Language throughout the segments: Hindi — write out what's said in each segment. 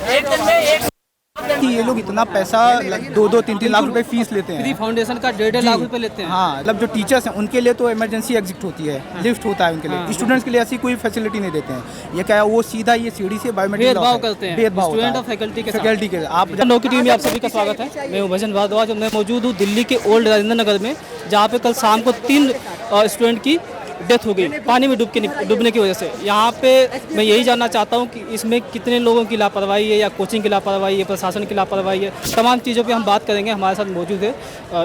कि ये लोग इतना पैसा 2-3 लाख रुपए फीस लेते हैं। फ्री फाउंडेशन का 1.5 लाख रुपए लेते हैं। हाँ, मतलब जो टीचर्स हैं उनके लिए तो इमरजेंसी एग्जिट होती है, लिफ्ट होता है उनके लिए। स्टूडेंट्स के लिए ऐसी कोई फैसिलिटी नहीं देते हैं। ये क्या है, वो सीधा ये सीढ़ी से बायोमेट्रिक भेदभाव करते हैं स्टूडेंट और फैकल्टी के साथ। आप नौकी टीवी में आप सभी का स्वागत है। मैं भजन भारद्वाज और मैं मौजूद हूँ दिल्ली के ओल्ड राजेंद्र नगर में, जहाँ पे कल शाम को 3 स्टूडेंट की डेथ हो गई पानी में डूबने की वजह से। यहाँ पे मैं यही जानना चाहता हूँ कि इसमें कितने लोगों की लापरवाही है, या कोचिंग की लापरवाही है, प्रशासन की लापरवाही है। तमाम चीज़ों पे हम बात करेंगे। हमारे साथ मौजूद है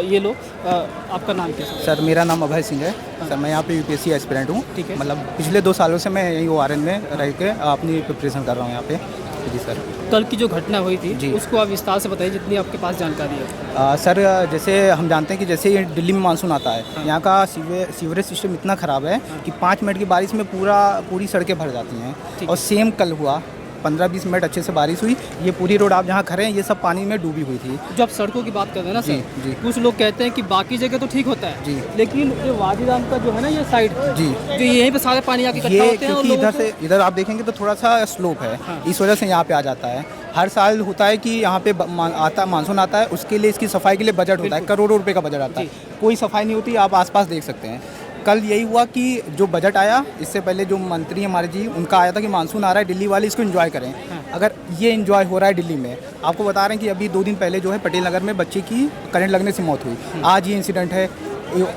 ये लोग। आपका नाम क्या है? सर, मेरा नाम अभय सिंह है। सर, मैं यहाँ पे यूपीएससी एस्पिरेंट हूँ। ठीक है। मतलब पिछले 2 सालों से मैं यहीं ORN में रह के अपनी प्रिपरेशन कर रहा हूँ यहाँ पे। जी सर। कल की जो घटना हुई थी जी, उसको आप विस्तार से बताइए जितनी आपके पास जानकारी है। सर, जैसे हम जानते हैं कि जैसे ये दिल्ली में मानसून आता है, यहाँ का सीवरेज सिस्टम इतना ख़राब है कि 5 मिनट की बारिश में पूरी सड़कें भर जाती हैं। और सेम कल हुआ, 15-20 मिनट अच्छे से बारिश हुई, ये पूरी रोड आप जहाँ खड़े हैं ये सब पानी में डूबी हुई थी। जो आप सड़कों की बात कर रहे हैं ना सर, जी। कुछ लोग कहते हैं कि बाकी जगह तो ठीक होता है जी, लेकिन जो वादीराम का जो है ना ये साइड, जी, जो यहीं पे सारे पानी आके इकट्ठा ये होते हैं और क्योंकि इधर आप देखेंगे तो थोड़ा सा स्लोप है। इस वजह से यहाँ पे आ जाता है। हर साल होता है कि यहाँ पे मानसून आता है, उसके लिए इसकी सफाई के लिए बजट होता है, करोड़ों रुपए का बजट आता है। कोई सफाई नहीं होती, आप आसपास देख सकते हैं। कल यही हुआ कि जो बजट आया, इससे पहले जो मंत्री हमारे जी उनका आया था कि मानसून आ रहा है, दिल्ली वाले इसको एंजॉय करें। अगर ये एंजॉय हो रहा है दिल्ली में, आपको बता रहे हैं कि अभी 2 दिन पहले जो है पटेल नगर में बच्चे की करंट लगने से मौत हुई। आज ये इंसिडेंट है।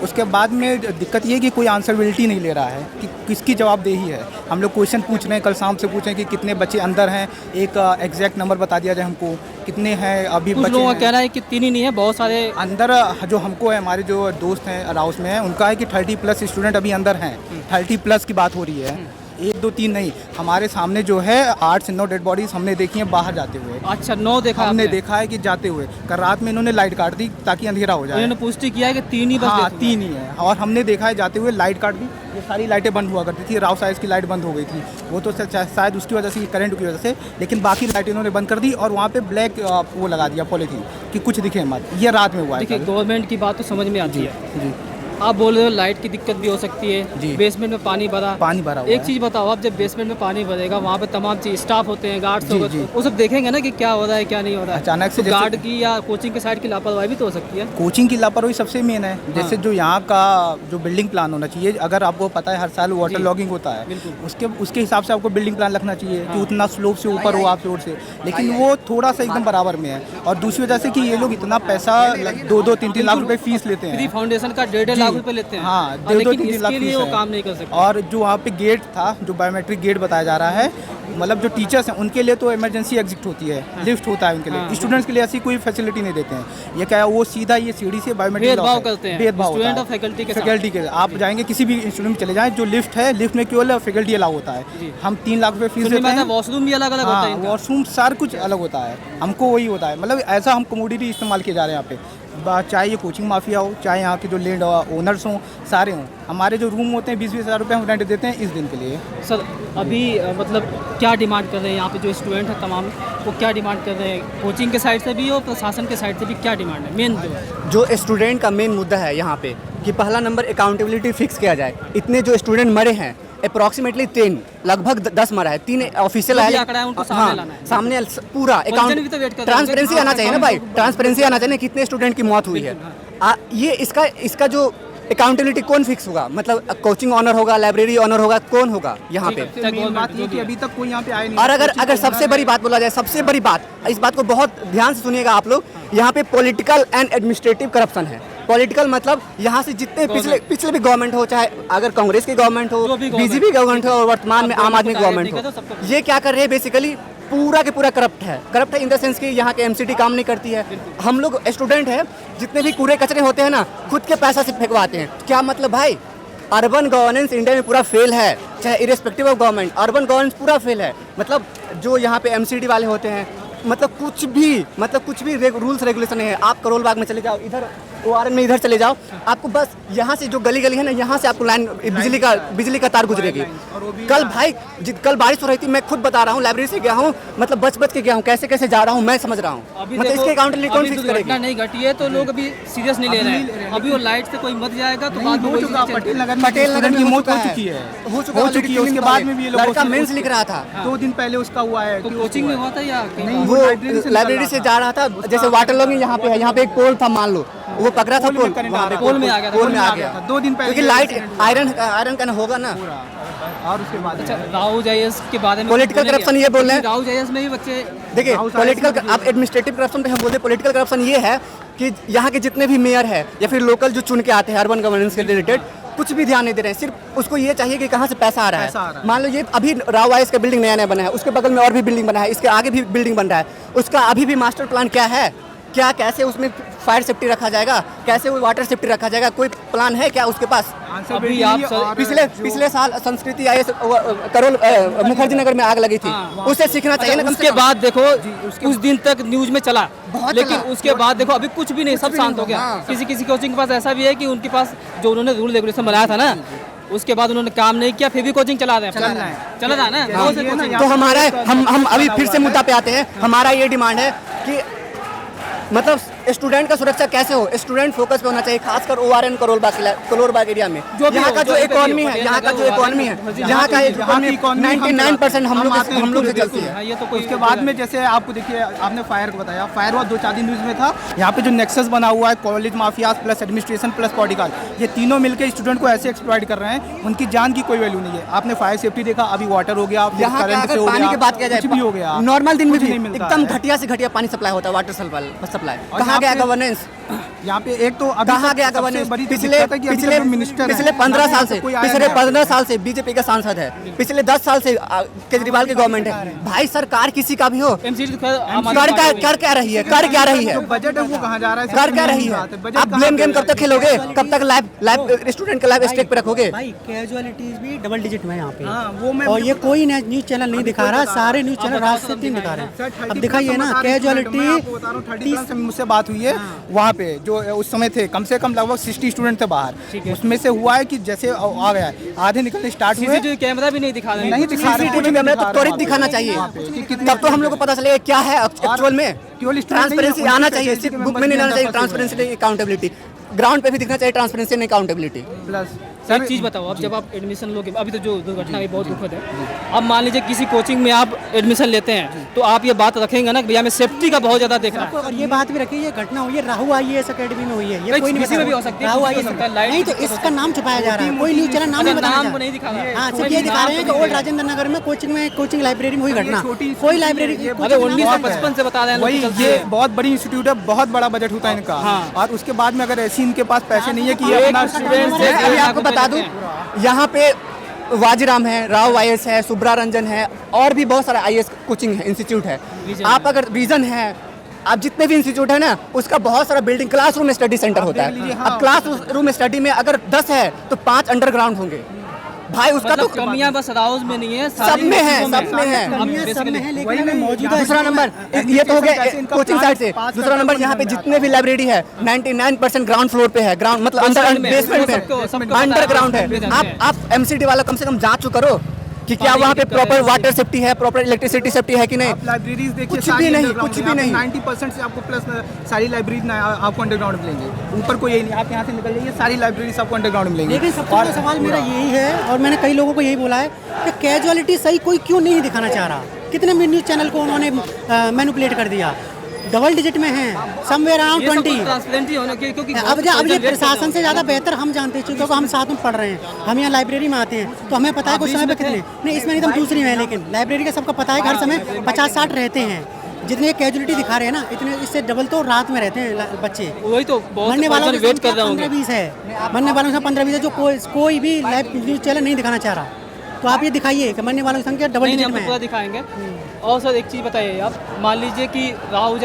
उसके बाद में दिक्कत ये है कि कोई आंसरबिलिटी नहीं ले रहा है कि किसकी जवाबदेही है। हम लोग क्वेश्चन पूछ रहे हैं, कल शाम से पूछ रहे हैं कि कितने बच्चे अंदर हैं, एक एग्जैक्ट नंबर बता दिया जाए हमको, कितने हैं अभी कुछ बच्चे लोगों का हैं। कहना है कि 3 ही नहीं है, बहुत सारे अंदर जो हमको है, हमारे जो दोस्त हैं अराउस में हैं, उनका है कि 30+ स्टूडेंट अभी अंदर हैं। 30+ की बात हो रही है, 1, 2, 3 नहीं। हमारे सामने जो है 8 से 9 डेड बॉडीज हमने देखी हैं बाहर जाते हुए। अच्छा, 9 देखा हमने आपने? देखा है कि जाते हुए। कल रात में इन्होंने लाइट काट दी ताकि अंधेरा हो जाए। उन्होंने पुष्टि किया है कि 3 ही बस हाँ, death हुई 3 ही है। और हमने देखा है जाते हुए लाइट काट दी। ये सारी लाइटें बंद हुआ करती थी, राव साइज की लाइट बंद हो गई थी। वो तो शायद उसकी वजह से, करंट की वजह से, लेकिन बाकी लाइट इन्होंने बंद कर दी और वहाँ पे ब्लैक वो लगा दिया पॉलीथीन कि कुछ दिखे मत। ये रात में हुआ है। देखिए, गवर्नमेंट की बात तो समझ में आती है। जी, आप बोल रहे हो लाइट की दिक्कत भी हो सकती है। जी। बेसमेंट में पानी भरा हुआ एक है। चीज़ बताओ, आप जब बेसमेंट में पानी भरेगा वहाँ पे तमाम चीज स्टाफ होते हैं, गार्ड्स जी, होगा, जी। वो सब देखेंगे ना कि क्या हो रहा है क्या नहीं हो रहा है। अचानक से तो गार्ड की या कोचिंग के साइड की लापरवाही भी तो हो सकती है। कोचिंग की लापरवाही सबसे मेन है। जैसे जो यहाँ का जो बिल्डिंग प्लान होना चाहिए, अगर आपको पता है हर साल वाटर लॉगिंग होता है, उसके हिसाब से आपको बिल्डिंग प्लान रखना चाहिए कि उतना स्लोप से ऊपर हो आप फ्लोर से, लेकिन वो थोड़ा सा एकदम बराबर में है। और दूसरी वजह से कि ये लोग इतना पैसा 2-3 लाख रुपए फीस लेते हैं। फ्री फाउंडेशन का 1.5 लाख रुपए लेते हैं। हाँ, लेकिन इसके लिए वो काम नहीं कर सकते। और जो वहाँ पे गेट था, जो बायोमेट्रिक गेट बताया जा रहा है, मतलब जो टीचर्स हैं उनके लिए तो इमरजेंसी एग्जिट होती है, लिफ्ट होता है उनके लिए। स्टूडेंट्स के लिए ऐसी कोई फैसिलिटी नहीं देते हैं। ये क्या है, वो सीधा ये सीढ़ी से बायोमेट्रिक भेदभाव करते हैं स्टूडेंट और फैकल्टी के। आप जाएंगे किसी भी इंस्टीट्यूट में चले जाएं, जो लिफ्ट है, लिफ्ट में केवल फैकल्टी अलाउ होता है। हम 3 लाख रुपए फीस देते हैं। वॉशरूम भी अलग अलग होता है। वॉशरूम सारा कुछ अलग होता है। हमको वही होता है, मतलब ऐसा हम कमोडिटी इस्तेमाल किए जा रहे हैं यहाँ पे। चाहे ये कोचिंग माफिया हो, चाहे यहाँ के जो लैंड ओनर्स हों, सारे हों। हमारे जो रूम होते हैं 20-20 हज़ार रुपये हम रेंट देते हैं इस दिन के लिए। सर, अभी मतलब क्या डिमांड कर रहे हैं यहाँ पे जो स्टूडेंट है तमाम, वो क्या डिमांड कर रहे हैं? कोचिंग के साइड से भी और प्रशासन के साइड से भी क्या डिमांड है? मेन जो स्टूडेंट का मेन मुद्दा है यहाँ पे कि पहला नंबर अकाउंटेबिलिटी फिक्स किया जाए। इतने जो स्टूडेंट मरे हैं, अप्रॉक्सीमेटली 10, लगभग 10 मरा है। 3 ऑफिशियल है। हाँ, सामने पूरा अकाउंट ट्रांसपेरेंसी आना चाहिए ना भाई, ट्रांसपेरेंसी आना चाहिए कितने स्टूडेंट की मौत हुई है। ये इसका जो अकाउंटेबिलिटी कौन फिक्स होगा? मतलब कोचिंग ऑनर होगा, लाइब्रेरी ऑनर होगा, कौन होगा यहाँ पे? बात ये कि अभी तक कोई यहाँ पे आया नहीं। और अगर सबसे बड़ी बात बोला जाए, सबसे बड़ी बात, इस बात को बहुत ध्यान से सुनिएगा आप लोग, यहाँ पे पॉलिटिकल एंड एडमिनिस्ट्रेटिव करप्शन है। पॉलिटिकल मतलब यहाँ से जितने पिछले भी गवर्नमेंट हो, चाहे अगर कांग्रेस की गवर्नमेंट हो, बीजेपी गवर्नमेंट हो और वर्तमान में आम आदमी गवर्नमेंट हो, ये क्या कर रहे हैं बेसिकली पूरा के पूरा करप्ट है इन द सेंस कि यहाँ के एमसीडी काम नहीं करती है। हम लोग स्टूडेंट हैं, जितने भी कूड़े कचरे होते हैं ना, खुद के पैसा से फेंकवाते हैं। क्या मतलब भाई? अर्बन गवर्नेंस इंडिया में पूरा फेल है, चाहे irrespective of government, urban governance पूरा फेल है। मतलब जो यहाँ पे एमसीडी वाले होते हैं, मतलब कुछ भी रूल्स रेगुलेशन नहीं है। आप करोल बाग में चले जाओ, इधर ORN में इधर चले जाओ, आपको बस यहाँ से जो गली गली है ना, यहाँ से आपको लाइन बिजली का तार गुजरेगी। कल भाई कल बारिश हो रही थी, मैं खुद बता रहा हूँ, लाइब्रेरी से गया हूँ, मतलब बच के गया हूँ, कैसे कैसे जा रहा हूँ मैं समझ रहा हूँ। मतलब इसके अकाउंटेबिलिटी कौन फिक्स करेगा? नहीं घटी है तो लोग अभी सीरियस नहीं ले रहे हैं। अभी वो लाइट से कोई मत जाएगा तो बाद में पटेल नगर की मौत हो चुकी है, हो चुकी है। उसके बाद में भी ये लोग लड़का मेंस लिख रहा था, 2 दिन पहले उसका हुआ है। तो कोचिंग में हुआ था या वो लाइब्रेरी से जा रहा था, जैसे वाटर लॉग यहाँ पे है, यहाँ पे एक पोल था मान लो, वो पकड़ा था पोल में आ गया था 2 दिन पहले, क्योंकि लाइट आयरन का होगा ना। और उसके बाद अच्छा राहुल जायस के बारे में पॉलिटिकल करप्शन ये बोल रहे हैं। राहुल जायस में भी बच्चे देखिए पॉलिटिकल, आप एडमिनिस्ट्रेटिव करप्शन पे हम बोलते हैं, पॉलिटिकल करप्शन ये है कि यहाँ के जितने भी मेयर है या फिर लोकल जो चुन के आते हैं अर्बन गवर्नेंस के रिलेटेड, कुछ भी ध्यान नहीं दे रहे हैं, सिर्फ उसको ये चाहिए कि कहाँ से पैसा आ रहा है। मान लो ये अभी राव आइस का बिल्डिंग नया बना है, उसके बगल में और भी बिल्डिंग बना है, इसके आगे भी बिल्डिंग बन रहा है, उसका अभी भी मास्टर प्लान क्या है, क्या कैसे उसमें फायर सेफ्टी रखा जाएगा, कैसे वो वाटर सेफ्टी रखा जाएगा, कोई प्लान है क्या उसके पास? अभी आप पिछले साल संस्कृति आईएएस करोल मुखर्जी नगर में आग लगी थी, उससे सीखना चाहिए ना। उसके बाद देखो उस दिन तक न्यूज में चला, लेकिन उसके बाद देखो अभी कुछ भी नहीं, सब शांत हो गया। किसी कोचिंग के पास ऐसा भी है कि उनके पास जो उन्होंने रूल रेगुलेशन बनाया था ना, उसके बाद उन्होंने काम नहीं किया, फिर भी कोचिंग चला रहे हैं, चला रहा है ना। तो हमारा हम अभी फिर से मुद्दा पे आते हैं, हमारा ये डिमांड है कि मतलब स्टूडेंट का सुरक्षा कैसे हो, स्टूडेंट फोकस पे होना चाहिए, खासकर ORN करोलबाग एरिया में। यहाँ का जो इकोनॉमी है, यहाँ का जो इकोनॉमी है, यहाँ का इकोनॉमी 99% हम लोग से चलती है। ये तो उसके बाद में जैसे आपको देखिए, आपने फायर को बताया, फायर हुआ 2-4 दिन न्यूज़ में था। यहाँ पे जो नेक्सस बना हुआ है, college mafia plus administration plus political, ये तीनों मिलकर स्टूडेंट को ऐसे एक्सप्लॉइट कर रहे हैं, उनकी जान की कोई वैल्यू नहीं है। आपने फायर सेफ्टी देखा, अभी वाटर हो गया, यहाँ अगर पानी की बात किया जाए, भी हो गया, नॉर्मल दिन में भी एकदम घटिया से घटिया पानी सप्लाई होता है, वाटर सप्लाई। कहाँ गया गवर्नेंस? यहाँ पे एक तो कहाँ गया गवर्नेंस? पिछले 15 साल से बीजेपी का सांसद है, पिछले 10 साल से केजरीवाल की गवर्नमेंट है। भाई सरकार किसी का भी हो, कर क्या रही है, बजट है वो कहाँ जा रहा है, कर क्या रही है? आप ब्लेम गेम कब तक खेलोगे, कब तक लाइव स्टूडेंट का लाइव स्टेक पे रखोगे? भाई कैजुअलिटीज भी डबल डिजिट में यहाँ पे, वो मैं और ये कोई न्यूज चैनल नहीं दिखा रहा, सारे न्यूज चैनल रात से दिन दिखा रहे हैं। अब दिखाइए ना कैजुअलिटी। मुझसे बात हुई है वहाँ पे, जो उस समय थे कम से कम लगभग 60 स्टूडेंट थे बाहर, उसमें से हुआ है कि जैसे आ गया है, आधे निकलने स्टार्ट हुए, जो कैमरा भी नहीं दिखा रहे, नहीं दिखा रहे, CCTV कैमरा तो त्वरित दिखाना चाहिए, तब तो हम लोग को पता चलेगा क्या है एक्चुअल में। ट्रांसपेरेंसी आना चाहिए, सिर्फ बुक में नहीं आना चाहिए, ट्रांसपेरेंसी अकाउंटेबिलिटी ग्राउंड पे भी दिखना चाहिए, ट्रांसपेरेंसी एंड अकाउंटेबिलिटी। प्लस एक चीज़ बताओ, अब जब आप एडमिशन लोगे, अभी तो जो दुर्घटना हुई बहुत दुखद है, अब मान लीजिए किसी कोचिंग में आप एडमिशन लेते हैं तो आप ये बात रखेंगे ना कि भैया मैं सेफ्टी का बहुत ज़्यादा देख रहा हूँ। और ये बात भी रखिए, ये घटना हुई है राहु आईएएस अकेडमी में हुई है, ये कोई नहीं किसी में भी हो सकती है, राहु किसी में हो सकता है, लाइट नहीं तो इसका नाम छुपाया जा रहा है, कोई न्यूज चैनल नाम नहीं बता नाम रहा को नहीं दिखा रहा। हाँ, सिर्फ ये दिखा रहे हैं कि ओल्ड राजेंद्र नगर में कोचिंग लाइब्रेरी में हुई घटना, कोई लाइब्रेरी। अरे 1955 से बता रहे हैं, वही ये बहुत बड़ी इंस्टीट्यूट है, बहुत बड़ा बजट होता है इनका, और उसके बाद में अगर ऐसी इनके पास पैसे नहीं है कि ये अपना अभी आपको बता दूं, यहाँ पे वाजीराम है, राव आईएएस है, सुब्रा रंजन है, और भी बहुत सारा आईएएस कोचिंग है, इंस्टीट्यूट है। आप अगर रीजन है, आप जितने भी इंस्टीट्यूट है ना, उसका बहुत सारा बिल्डिंग क्लासरूम स्टडी सेंटर होता है। अब क्लासरूम स्टडी में अगर 10 है तो 5 अंडरग्राउंड होंगे। भाई उसका तो कमियां बस राउज में नहीं है, सब में है, सब में है। दूसरा नंबर ये तो हो गया कोचिंग साइड से, दूसरा नंबर यहाँ पे जितने भी लाइब्रेरी है 99% ग्राउंड फ्लोर पे है, ग्राउंड मतलब अंडर बेसमेंट में अंडरग्राउंड है। आप एमसीडी वाला कम से कम जांच करो कि क्या वहाँ पे प्रॉपर वाटर सेफ्टी है, प्रॉपर इलेक्ट्रिसिटी सेफ्टी है कि नहीं। लाइब्रेरीज देखिए, कुछ भी नहीं, कुछ भी नहीं। 90% से आपको प्लस सारी लाइब्रेरी आपको अंडरग्राउंड मिलेंगे, ऊपर कोई यही नहीं। आप यहाँ से निकल जाइए, सारी लाइब्रेरी आपको अंडरग्राउंड मिलेंगी। लेकिन सबसे बड़ा सवाल मेरा यही है, और मैंने कई लोगों को यही बोला है कि कैजुअलिटी सही कोई क्यों नहीं दिखाना चाह रहा। कितने न्यूज चैनल को उन्होंने मैनिपुलेट कर दिया, डबल डिजिट में है, समवेयर अराउंड 20। ट्रांसपेरेंसी होना क्योंकि अब ये प्रशासन से ज़्यादा बेहतर हम जानते हैं, क्योंकि हम साथ में पढ़ रहे हैं, हम यहाँ लाइब्रेरी में आते हैं तो हमें पता है कुछ समय पे कितने नहीं, इसमें नहीं तो दूसरी में, लेकिन लाइब्रेरी का सबका पता है कि हर समय 50-60 रहते हैं। जितने कैजुअलिटी दिखा रहे हैं ना, इतने इससे डबल तो रात में रहते हैं बच्चे। वही तो मरने वालों वेट कर रहा हूँ, 15-20 है, मरने वालों की संख्या 15-20 है, जो कोई भी लाइव न्यूज चैनल नहीं दिखाना चाह रहा। तो आप ये दिखाइए कि मरने वालों की संख्या डबल डिजिट में है। पूरा दिखाएंगे। और सर एक चीज़ बताइए आप, मान लीजिए कि राहुल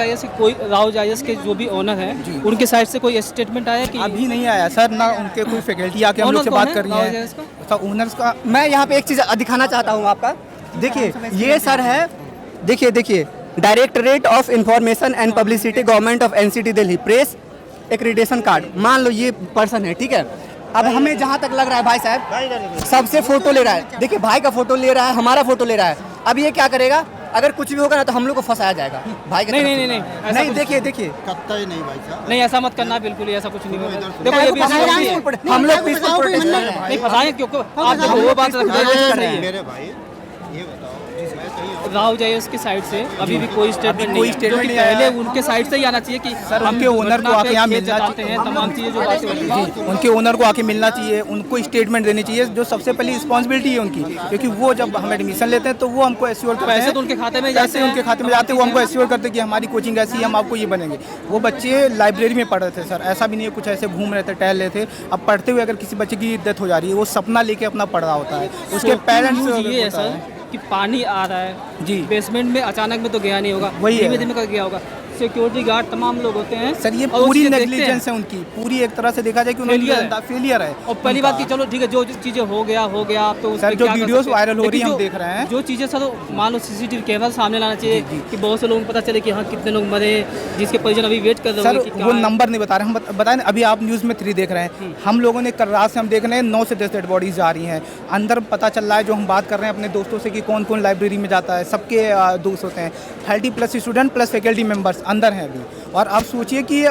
जायस के जो भी ओनर हैं, उनके साइड से कोई स्टेटमेंट आया कि अभी नहीं आया सर, ना उनके कोई फैकल्टी आके हम लोग से बात कर रही है। ओनर्स का मैं यहाँ पे एक चीज़ दिखाना चाहता हूँ आपका, देखिए ये सर है, देखिए directorate of information and publicity, government of NCT Delhi, press accreditation card, मान लो ये पर्सन है, ठीक है। अब हमें जहाँ तक लग रहा है भाई साहब सबसे फोटो ले रहा है, देखिए भाई का फोटो ले रहा है, हमारा फोटो ले रहा है। अब ये क्या करेगा, अगर कुछ भी होगा ना तो हम लोग को फंसाया जाएगा भाई के नहीं तरफ नहीं से। नहीं ऐसा नहीं कुछ- देखिए देखिए नहीं ऐसा मत करना, बिल्कुल ही ऐसा कुछ नहीं होगा। देखो ये भी फंसाया ऐसा जाएंगे, है। हम लोग पीसफुल प्रोटेस्ट कर रहे हैं। नहीं फंसाएंगे क्योंकि आप देखो वो बात रख रहे हैं। मेरे भाई ये बताओ, मैं कहीं और राहुल जायस की साइड से अभी भी कोई स्टेटमेंट नहीं कोई है, statement जो कि नहीं आया। पहले उनके साइड से ही आना चाहिए कि सर, हम उनके ओनर को आके यहाँ खेत मिलना जताते हैं, तमाम चीजें जो बातें होती हैं। जी, उनके ओनर को आके मिलना चाहिए, उनको स्टेटमेंट देनी चाहिए, जो सबसे पहली रिस्पॉन्सिबिलिटी है उनकी, क्योंकि वो जब हम एडमिशन लेते हैं तो वो हमको एश्योर करते हैं, पैसे तो उनके खाते में जाते पैसे हैं। उनके खाते में जाते हैं, वो हमको एश्योर करते हैं कि हमारी कोचिंग ऐसी है, हम आपको ये बनेंगे। वो बच्चे लाइब्रेरी में पढ़ रहे थे सर, ऐसा भी नहीं है कुछ ऐसे घूम रहे थे, टहल रहे थे। अब पढ़ते हुए अगर किसी बच्चे की डेथ हो जा रही है, वो सपना लेके अपना पढ़ रहा होता है, उसके पेरेंट्स ये है सर कि पानी आ रहा है जी। बेसमेंट में, अचानक में तो गया नहीं होगा, वही है। धीमे धीमे कर गया होगा। सिक्योरिटी गार्ड तमाम लोग होते हैं सर, ये और पूरी उसके देखते हैं। नेग्लिजेंस है उनकी, पूरी एक तरह से देखा जाए कि Failure है। उन्होंने फेलियर है। और पहली बात कि चलो ठीक है, जो चीज़ें हो गया तो उस सर, पे जो क्या कर वीडियोस सकते हैं। वायरल हो रही लेकिन हैं, हम जो- देख रहे हैं। जो चीज़ें सर मान लो सीसीटीवी कैमरा सामने लाना चाहिए कि बहुत से लोगों को पता चले कि हाँ कितने लोग मरे, जिसके परिजन अभी वेट कर रहे सर, होंगे कि क्या वो है। नंबर नहीं बता रहे, हम बताएं। अभी आप न्यूज़ में 3 देख रहे हैं, हम लोगों ने कल रात से हम देख रहे हैं 9 से 10 डेड बॉडीज जा रही हैं अंदर। पता चल रहा है, जो हम बात कर रहे हैं अपने दोस्तों से कि कौन कौन लाइब्रेरी में जाता है, सबके दोस्त होते हैं। 30+ स्टूडेंट प्लस फैकल्टी मेंबर्स अंदर हैं अभी। और अब सोचिए कि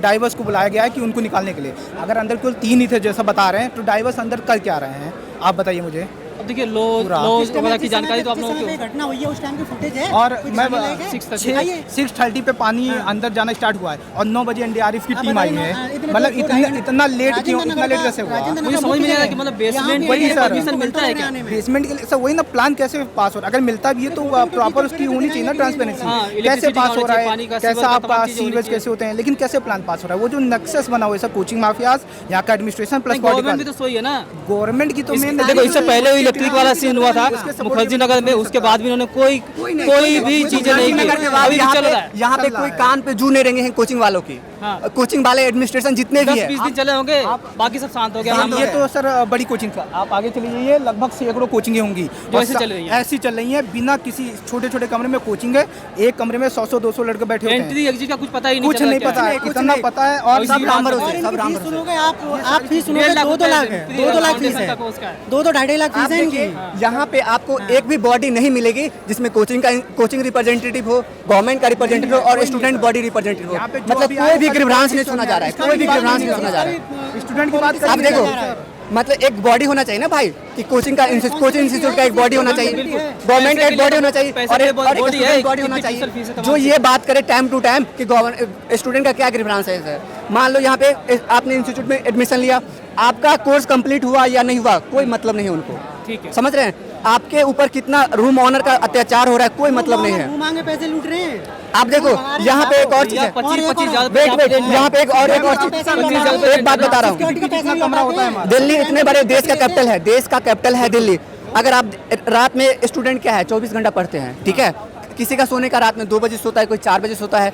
डाइवर्स को बुलाया गया है कि उनको निकालने के लिए। अगर अंदर केवल 3 ही थे जैसा बता रहे हैं, तो डाइवर्स अंदर कर क्या रहे हैं, आप बताइए मुझे। अब देखिए लो पूरा। वगैरह की जानकारी तो आप लोगों को घटना हुई है उस टाइम की फुटेज है। और कुछ मैं जानने लायक है? 6:30 पे पानी अंदर जाना स्टार्ट हुआ है और 9 बजे NDRF की आप टीम आई बताइए है। ना, इतने मतलब दो ढाई इतना लेट क्यों, राजेंद्र इतना नगर लेट कैसे का- हुआ? राजेंद्र मुझे नगर समझ में नहीं आ रहा मुख्य कि मतलब जगह है। बेसमेंट यहाँ वही पे सर। परमिशन मिलता है क्या? आने में। बेसमेंट के लिए सर वही ना, प्लान कैसे पास हो रहा है? अगर मिलता भी है तो प्रॉपर उसकी होनी चाहिए ना ट्रांसपेरेंसी। हाँ, कैसे electricity पास हो रहा होनी चाहिए, पानी है, का, कैसा सीवर का, आपका तमाम चीज़ें होनी सीवेज चाहिए। कैसे होते हैं, लेकिन कैसे प्लान पास हो रहा है? वो जो नक्सेस बना हुआ है सर, कोचिंग माफियाज, यहाँ का एडमिनिस्ट्रेशन प्लस गवर्नमेंट भी तो सोई है ना। गवर्नमेंट की तो मेन देखो इससे पहले इलेक्ट्रिक वाला सीन हुआ था मुखर्जी नगर में, उसके बाद भी उन्होंने कोई भी चीजें नहीं नगर के की। बाद अभी भी यहाँ चल पे रहा है। यहाँ पे कोई कान पे जू नहीं रहेंगे हैं कोचिंग वालों की। हाँ। कोचिंग वाले एडमिनिस्ट्रेशन जितने भी है 10-20 दिन चले होंगे, बाकी सब शांत हो गया। हाँ, ये तो सर बड़ी कोचिंग था। आप आगे चले जाइए, लगभग सैकड़ों कोचिंगें होंगी जो ऐसे चल रही हैं। ऐसी चल रही हैं, बिना किसी छोटे छोटे कमरे में कोचिंग है, एक कमरे में 100-200 लड़के बैठे होते हैं। एंट्री एग्जिट का कुछ पता ही नहीं कुछ चल रहा नहीं क्या पता है, कुछ इतना नहीं। पता है। और सब राम भरोसे, और सब इनकी राम फीस भरोसे। सुनोगे आप फीस सुनोगे 1.5 लाख 2-2 लाख है, 2-2 लाख फीस है, फाउंडेशन तक उसका है। 2-2 लाख आप फीस है देखिए इनकी। यहाँ पे आपको एक भी बॉडी नहीं मिलेगी जिसमें कोचिंग रिप्रेजेंटेटिव हो, गवर्नमेंट का रिप्रेजेंटेटिव हो और स्टूडेंट बॉडी रिप्रेजेंटेटिव हो। यहाँ पे जो मतलब अभी कोई आए भी हैं, ग्रीवांस नहीं सुना जा रहा है, कोई भी ग्रीवांस नहीं सुना जा रहा है। स्टूडेंट की बात आप करिए देखो सर। मतलब एक बॉडी होना चाहिए ना भाई, कि कोचिंग इंस्टीट्यूट का एक बॉडी होना चाहिए, बिल्कुल। गवर्नमेंट का पैसे एक बॉडी होना चाहिए पैसे और के एक लिए body है, स्टूडेंट बॉडी होना कितनी चाहिए फीस है तमाम जो चीज़। ये बात करे टाइम टू टाइम कि स्टूडेंट का क्या ग्रीवांस है सर। मान लो यहाँ पे आपने इंस्टीट्यूट में एडमिशन लिया, आपका कोर्स कंप्लीट हुआ या नहीं हुआ कोई मतलब नहीं है उनको, ठीक है। समझ रहे हैं? आपके ऊपर कितना रूम ऑनर का अत्याचार हो रहा है कोई मतलब नहीं है। मुँह मांगे पैसे लूट रहे हैं। आप देखो यहाँ पे एक और चीज है, 25-25 हज़ार वेट यहाँ पे एक और चीज, एक बात बता रहा हूँ। सिक्योरिटी का पैसा कमरा होता है। दिल्ली इतने बड़े देश का कैपिटल है, देश का कैपिटल है दिल्ली। अगर आप रात में स्टूडेंट क्या है 24 घंटा पढ़ते हैं, ठीक है, किसी का सोने का रात में 2 बजे सोता है, कोई 4 बजे सोता है।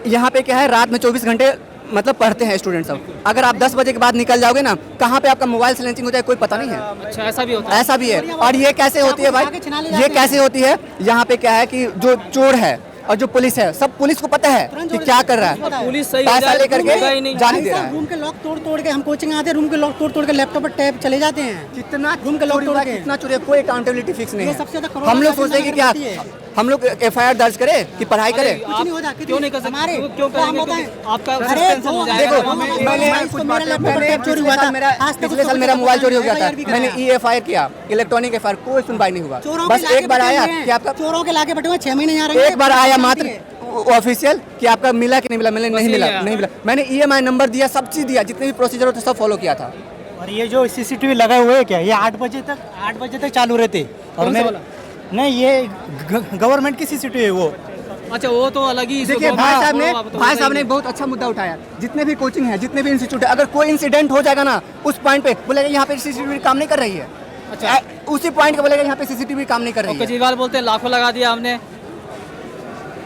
यहाँ पे क्या है रात में 24 घंटे मतलब पढ़ते हैं स्टूडेंट सब। अगर आप 10 बजे के बाद निकल जाओगे ना, कहाँ पे आपका मोबाइल साइलेंसिंग हो जाए कोई पता नहीं है। अच्छा ऐसा भी होता है। ऐसा भी है। और ये कैसे होती है भाई, ये कैसे होती है? यहाँ पे क्या है कि जो चोर है और जो पुलिस है, सब पुलिस को पता है कि क्या कर रहा है, पुलिस सही हो पैसा जाए, लेकर होगा ही नहीं। के जाने दे रहा है। रूम के लॉक तोड़ के हम कोचिंग आते हैं, रूम के लॉक तोड़ के लैपटॉप पर टैब चले जाते हैं। कितना रूम के लॉक चोरी हुआ, तोड़ के। कितना चोरी है, कोई अकाउंटेबिलिटी फिक्स नहीं ये है। सबसे ज्यादा करोड़ों हम लोग रुपए सोचते हैं कि की क्या होती है। हम लोग FIR दर्ज करें कि पढ़ाई करें। कुछ नहीं होता, क्यों नहीं कर सकते? हमारे क्यों तो हम करेंगे? बताएं। क्योंकि आपका अरे सस्पेंशन हो जाएगा। देखो, मेरा चोरी हुआ था, पिछले साल मेरा मोबाइल चोरी हो गया था, मैंने EFIR किया, इलेक्ट्रॉनिक FIR, कोई सुनवाई नहीं हुआ। बस एक बार आया कि आपका, चोरों के लाके बैठे हुए 6 महीने यहाँ रहेंगे। एक बार आया मात्र ऑफिशियल कि आपका मिला कि नहीं मिला, मैंने नहीं मिला, नहीं मिला। मैंने EMI नंबर दिया, सब चीज दिया, जितने भी प्रोसीजर होते सब फॉलो किया था। और ये जो CCTV लगाए हुए हैं क्या, ये 8 बजे तक चालू रहते। और कौन सा मेरे वाला? नहीं, ये गवर्नमेंट की CCTV है वो। अच्छा वो तो अलग ही। देखिए भाई साहब ने बहुत अच्छा मुद्दा उठाया। जितने भी कोचिंग है, जितने भी इंस्टीट्यूट है, अगर कोई इंसिडेंट हो जाएगा ना उस पॉइंट पे बोलेगा यहाँ पे CCTV काम नहीं कर रही है। उसी पॉइंट पे बोलेगा यहाँ पे CCTV काम नहीं कर रही है। केजरीवाल बोलते हैं लाखों लगा दिया हमने।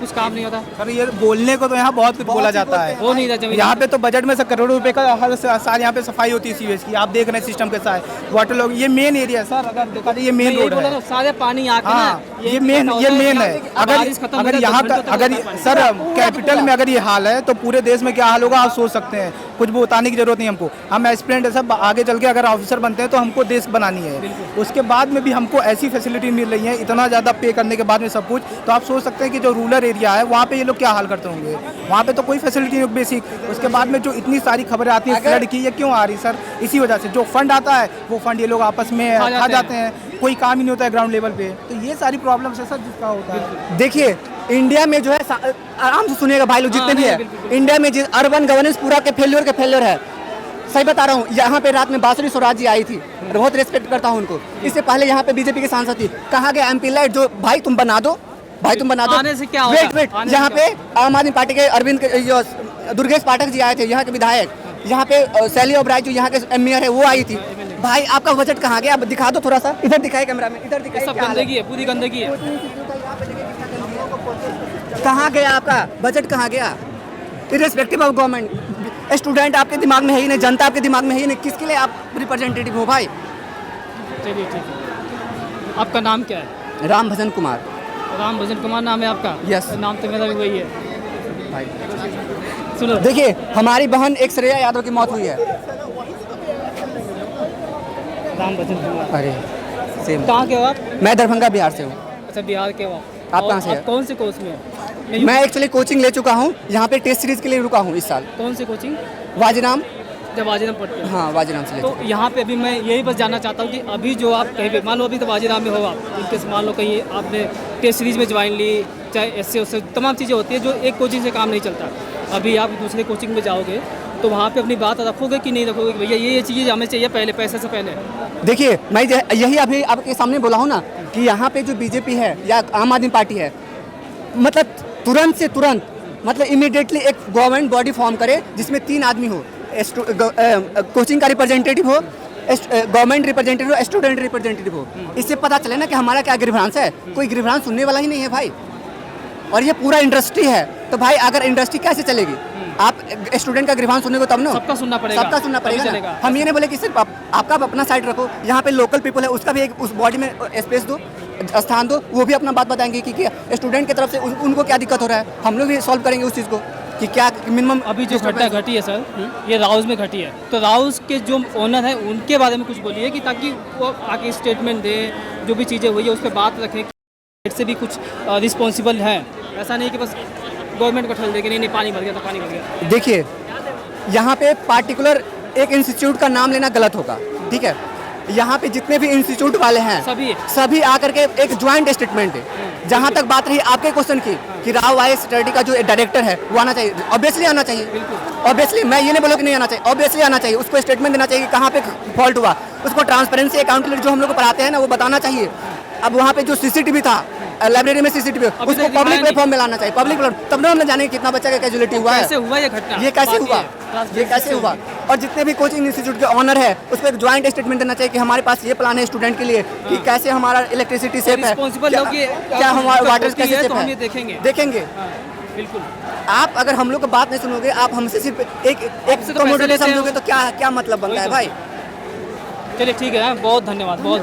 कुछ काम नहीं होता। सर ये बोलने को तो यहाँ बहुत कुछ बोला जाता है, हो नहीं रहा जमीन। यहाँ पे तो बजट में से करोड़ों रुपए का हर साल यहाँ पे सफाई होती है सीवेज की। आप देख रहे हैं सिस्टम कैसा है, वाटर लॉग, ये मेन एरिया है सर। अगर देखा जाए ये मेन रोड है, सारे पानी आके हाँ ये मेन है। अगर यहाँ का अगर सर कैपिटल में अगर ये हाल है तो पूरे देश में क्या हाल होगा आप सोच सकते हैं। कुछ भी बताने की जरूरत नहीं हमको, हम एस्पिरेंट है सब, आगे चल के अगर ऑफिसर बनते हैं तो हमको देश बनानी है। उसके बाद में भी हमको ऐसी फैसिलिटी मिल रही है, इतना ज़्यादा पे करने के बाद में सब कुछ, तो आप सोच सकते हैं कि जो रूरल एरिया है वहाँ पे ये लोग क्या हाल करते होंगे। वहाँ पे तो कोई फैसिलिटी नहीं बेसिक। उसके बाद में जो इतनी सारी खबरें आती हैं फ्लड की, ये क्यों आ रही सर? इसी वजह से जो फंड आता है वो फंड ये लोग आपस में खा जाते हैं, कोई काम ही नहीं होता है ग्राउंड लेवल पे। तो ये सारी प्रॉब्लम्स है सर जिसका होता है। देखिए इंडिया में जो है, आराम से सुनिएगा भाई लोग जितने भी है, इंडिया में जिस अर्बन गवर्नेंस पूरा के फेलियर है। सही बता रहा हूँ, यहाँ पे रात में बांसुरी स्वराज जी आई थी, बहुत रिस्पेक्ट करता हूँ उनको। इससे पहले यहाँ पे बीजेपी के सांसद थी, कहाँ गए एमपी लाइट जो भाई तुम बना दो, भाई तुम बना दो। आने से क्या होगा? वेट यहाँ पे आम आदमी पार्टी के अरविंद दुर्गेश पाठक जी आए थे, यहाँ के विधायक। यहाँ पे शैली ओबराय जो यहाँ के मेयर है वो आई थी। भाई आपका बजट कहाँ गया? दिखा दो थोड़ा सा, इधर दिखाए कैमरा में, इधर दिखाए। सब गंदगी है, पूरी गंदगी है। कहाँ गया आपका बजट, कहाँ गया? इर्रेस्पेक्टिव ऑफ गवर्नमेंट, स्टूडेंट आपके दिमाग में है ही नहीं, जनता आपके दिमाग में है ही नहीं, किसके लिए आप रिप्रेजेंटेटिव हो भाई? चलिए ठीक है। आपका नाम क्या है? राम भजन कुमार। राम भजन कुमार नाम है आपका? यस। नाम तो मेरा भी वही है भाई। सुनो, देखिए हमारी बहन एक श्रेया यादव की मौत हुई है। राम भजन कुमार। अरे सेम। कहाँ के हो आप? मैं दरभंगा बिहार से हूँ। अच्छा, बिहार के हो आप? आप और कहाँ से हैं? कौन से कोर्स में हो? मैं एक्चुअली कोचिंग ले चुका हूँ, यहाँ पे टेस्ट सीरीज के लिए रुका हूँ इस साल। कौन सी कोचिंग? वाजीराम। जब वाजीराम पढ़ते हो? हाँ वाजीराम से ले तो यहाँ पे अभी मैं यही बस जानना चाहता हूँ कि अभी जो आप कहीं पे, मान लो अभी तो वाजीराम में हो आप, इनके मान लो कहीं आपने टेस्ट सीरीज में ज्वाइन ली, चाहे ऐसे उससे तमाम चीज़ें होती है जो एक कोचिंग से काम नहीं चलता। अभी आप दूसरे कोचिंग में जाओगे तो वहाँ पे अपनी बात रखोगे कि नहीं रखोगे कि भैया ये चीज़ें हमें चाहिए पहले, पैसे से पहले? देखिए मैं यही अभी आपके सामने बोला हूँ ना कि यहाँ पे जो बीजेपी है या आम आदमी पार्टी है, मतलब तुरंत से तुरंत, मतलब इमीडिएटली एक गवर्नमेंट बॉडी फॉर्म करे जिसमें 3 आदमी हो, कोचिंग का रिप्रेजेंटेटिव हो, गवर्नमेंट रिप्रेजेंटेटिव हो, स्टूडेंट रिप्रेजेंटेटिव हो। इससे पता चले ना कि हमारा क्या ग्रीवांस है। कोई ग्रीवांस सुनने वाला ही नहीं है भाई, और ये पूरा इंडस्ट्री है। तो भाई अगर इंडस्ट्री कैसे चलेगी? आप स्टूडेंट का ग्रीवांस सुनने को तब ना, सबका सुनना पड़ेगा, सबका सुनना पड़ेगा ना। हम ये नहीं बोले कि सिर्फ आपका अपना साइड रखो, यहाँ पे लोकल पीपल है उसका भी एक उस बॉडी में स्पेस दो, स्थान दो, वो भी अपना बात बताएंगे कि स्टूडेंट की तरफ से उनको क्या दिक्कत हो रहा है। हम लोग भी सॉल्व करेंगे उस चीज़ को कि क्या मिनिमम। अभी जो घटना घटी है सर, ये राउस में घटी है, तो राउस के जो ओनर है उनके बारे में कुछ बोलिए कि ताकि वो आगे स्टेटमेंट दे, जो भी चीज़ें हुई है उस पर बात रखें कि से भी कुछ रिस्पॉन्सिबल है। ऐसा नहीं कि बस गवर्नमेंट को ठल दे कि नहीं पानी भर गया तो पानी भर गया। देखिए यहाँ पे पार्टिकुलर एक इंस्टीट्यूट का नाम लेना गलत होगा, ठीक है? यहाँ पे जितने भी इंस्टीट्यूट वाले हैं सभी आकर के एक ज्वाइंट स्टेटमेंट है। जहाँ तक बात रही आपके क्वेश्चन की कि राव वाइस स्टडी का जो डायरेक्टर है वो आना चाहिए, ऑब्वियसली आना चाहिए। ऑब्वियसली मैं ये नहीं बोलूँ कि नहीं आना चाहिए, ऑब्वियसली आना चाहिए। उसको स्टेटमेंट देना चाहिए कि कहाँ पे फॉल्ट हुआ, उसको ट्रांसपेरेंसी अकाउंटेबिलिटी जो हम लोग को पढ़ाते हैं ना वो बताना चाहिए। अब वहाँ पे जो सीसीटीवी था लाइब्रेरी में, सीसीटीवी उसको पब्लिक प्लेटफॉर्म में लाना चाहिए, पब्लिक प्लेटफॉर्म, तब ना हम जाने कितना बच्चा का कैजुअलिटी हुआ है, कैसे हुआ ये घटना, ये कैसे हुआ, ये कैसे हुआ। और जितने भी कोचिंग इंस्टीट्यूट के ऑनर है उस पर एक ज्वाइंट स्टेटमेंट देना चाहिए कि हमारे पास ये प्लान है स्टूडेंट के लिए कि कैसे हमारा इलेक्ट्रिसिटी सेफ है, क्या हमारा वाटर कैसे सेफ है, देखेंगे। बिल्कुल। आप अगर हम लोग की बात नहीं सुनोगे, आप हमसे सिर्फ एक कमोडिटी समझोगे तो क्या मतलब बनता है भाई? चलिए ठीक है, बहुत धन्यवाद, बहुत